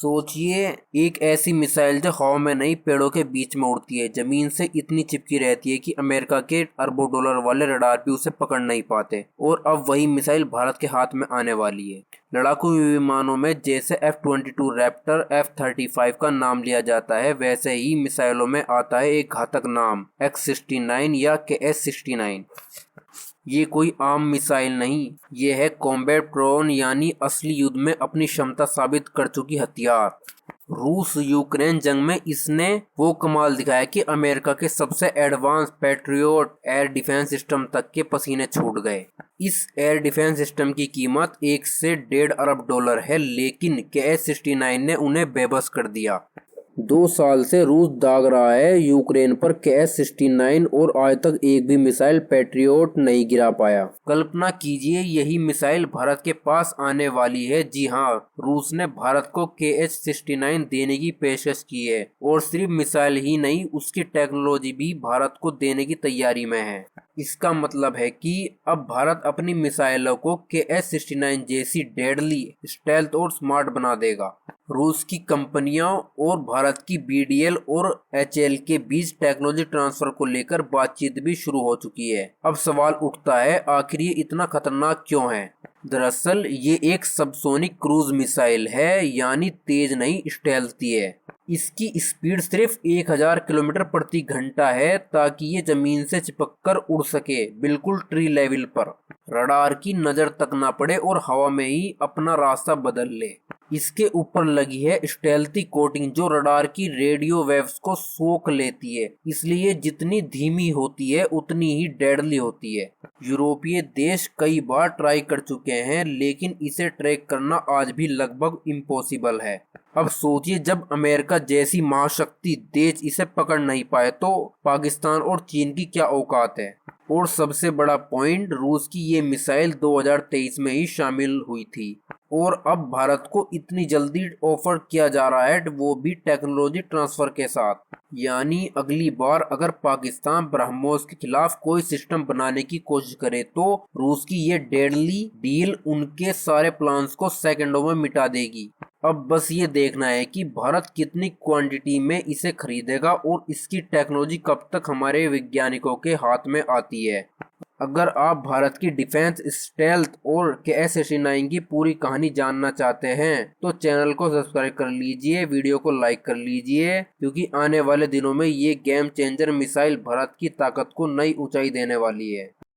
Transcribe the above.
सोचिए, एक ऐसी मिसाइल जो हवा में नहीं पेड़ों के बीच में उड़ती है, जमीन से इतनी चिपकी रहती है कि अमेरिका के अरबों डॉलर वाले रडार भी उसे पकड़ नहीं पाते। और अब वही मिसाइल भारत के हाथ में आने वाली है। लड़ाकू विमानों में जैसे F-22 रैप्टर, F-35 का नाम लिया जाता है, वैसे ही मिसाइलों में आता है एक घातक नाम, X-69 या KS-69। ये कोई आम मिसाइल नहीं, ये है कॉम्बैट ड्रोन, यानी असली युद्ध में अपनी क्षमता साबित कर चुकी हथियार। रूस यूक्रेन जंग में इसने वो कमाल दिखाया कि अमेरिका के सबसे advance patriot air defence system तक के पसीने छूट गए। इस एयर डिफेंस सिस्टम की कीमत 1 से 1.5 अरब डॉलर है, लेकिन KS-69 ने उन्हें बेबस कर दिया। 2 साल से रूस दाग रहा है यूक्रेन पर KS-69 और आज तक एक भी मिसाइल पैट्रियोट नहीं गिरा पाया। कल्पना कीजिए, यही मिसाइल भारत के पास आने वाली है। जी हाँ, रूस ने भारत को KS-69 देने की पेशकश की है, और सिर्फ मिसाइल ही नहीं, उसकी टेक्नोलॉजी भी भारत को देने की तैयारी में है। इसका मतलब है कि अब भारत अपनी मिसाइलों को KS-69 जैसी डेडली, स्टेल्थ और स्मार्ट बना देगा। रूस की कंपनियों और भारत की BDL और HAL के बीच टेक्नोलॉजी ट्रांसफर को लेकर बातचीत भी शुरू हो चुकी है। अब सवाल उठता है, आखिर ये इतना खतरनाक क्यों है? दरअसल ये एक सबसोनिक क्रूज मिसाइल है, यानी तेज नहीं, स्टेल्थी है। इसकी स्पीड सिर्फ 1000 किलोमीटर प्रति घंटा है, ताकि ये जमीन से चिपककर उड़ सके, बिल्कुल ट्री लेवल पर। रडार की नजर तक ना पड़े और हवा में ही अपना रास्ता बदल ले। इसके ऊपर लगी है स्टेल्थी कोटिंग, जो रडार की रेडियो वेव्स को सोख लेती है, इसलिए जितनी धीमी होती है उतनी ही डेडली होती है। यूरोपीय देश कई बार ट्राई कर चुके हैं, लेकिन इसे ट्रैक करना आज भी लगभग इम्पॉसिबल है। अब सोचिए, जब अमेरिका जैसी महाशक्ति देश इसे पकड़ नहीं पाए, तो पाकिस्तान और चीन की क्या औकात है। और सबसे बड़ा पॉइंट, रूस की ये मिसाइल 2023 में ही शामिल हुई थी, और अब भारत को इतनी जल्दी ऑफर किया जा रहा है, वो भी टेक्नोलॉजी ट्रांसफर के साथ। यानी अगली बार अगर पाकिस्तान ब्रह्मोस के खिलाफ कोई सिस्टम बनाने की कोशिश करे, तो रूस की ये डेडली डील उनके सारे प्लान्स को सेकंडों में मिटा देगी। अब बस ये देखना है कि भारत कितनी क्वांटिटी में इसे खरीदेगा और इसकी टेक्नोलॉजी कब तक हमारे वैज्ञानिकों के हाथ में आती है। अगर आप भारत की डिफेंस, स्टेल्थ और KS-69 की पूरी कहानी जानना चाहते हैं, तो चैनल को सब्सक्राइब कर लीजिए, वीडियो को लाइक कर लीजिए, क्योंकि आने वाले दिनों में ये गेम चेंजर मिसाइल भारत की ताकत को नई ऊंचाई देने वाली है।